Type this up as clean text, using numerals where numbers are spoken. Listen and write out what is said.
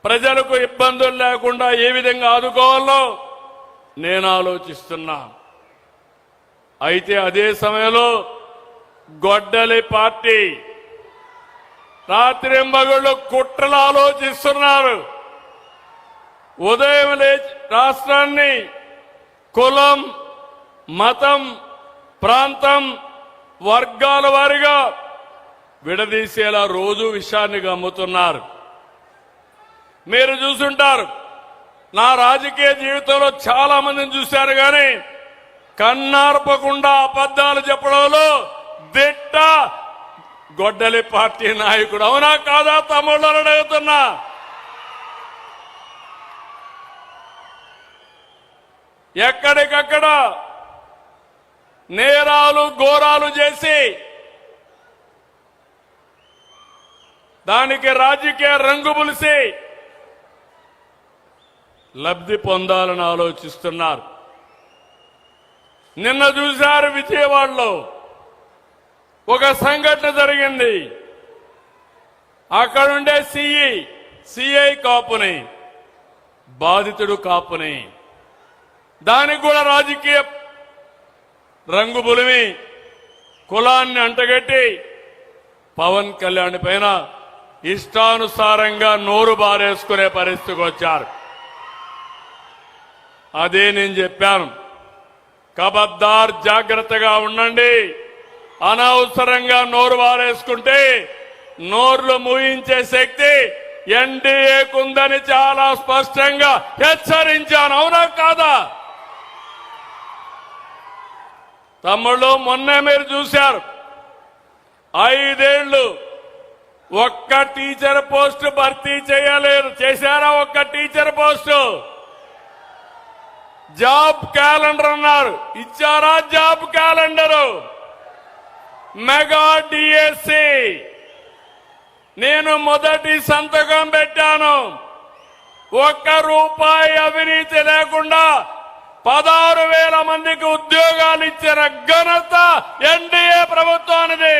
ప్రజలకు ఇబ్బందులు లేకుండా ఏ విధంగా ఆదుకోవాలో నేను ఆలోచిస్తున్నా. అయితే అదే సమయంలో గొడ్డలి పార్టీ రాత్రింబగళ్ళు కుట్రలు ఆలోచిస్తున్నారు. ఉదయం లేచి రాష్ట్రాన్ని కులం, మతం, ప్రాంతం, వర్గాల వారిగా విడదీసేలా రోజు విషయాన్ని గమ్ముతున్నారు. మీరు చూసుంటారు, నా రాజకీయ జీవితంలో చాలా మందిని చూశారు, కానీ కన్నార్పకుండా అబద్ధాలు చెప్పడంలో దిట్ట గొడ్డలి పార్టీ నాయకుడు. అవునా కాదా తమ్ముళ్ళని అడుగుతున్నా. ఎక్కడికక్కడ నేరాలు ఘోరాలు చేసి దానికి రాజకీయ రంగు పులిసి లబ్ధి పొందాలని ఆలోచిస్తున్నారు. నిన్న చూశారు విజయవాడలో ఒక సంఘటన జరిగింది. అక్కడుండే సిఐ కాపుని, బాధితుడు కాపుని, దానికి కూడా రాజకీయ రంగు పులిమి కులాన్ని అంటగట్టి పవన్ కళ్యాణ్ పైన ఇష్టానుసారంగా నోరు బారేసుకునే పరిస్థితికి వచ్చారు. అదే నేను చెప్పాను, ఖబర్దార్ జాగ్రత్తగా ఉండండి. అనవసరంగా నోరు బారేసుకుంటే నోర్లు మూయించే శక్తి ఎన్డీఏకుందని చాలా స్పష్టంగా హెచ్చరించాను. అవునా కాదా తమ్ముళ్ళు? మొన్నే మీరు చూశారు, 5 ఏళ్లు ఒక్క టీచర్ పోస్టు భర్తీ చేయలేరు. చేశారా ఒక్క టీచర్ పోస్టు? జాబ్ క్యాలెండర్ అన్నారు, ఇచ్చారా జాబ్ క్యాలెండరు? మెగా డిఎస్సి నేను మొదటి సంతకం పెట్టాను. ₹1 అవినీతి లేకుండా 16,000 మందికి ఉద్యోగాలు ఇచ్చిన ఘనత ఎన్డీఏ ప్రభుత్వానిది.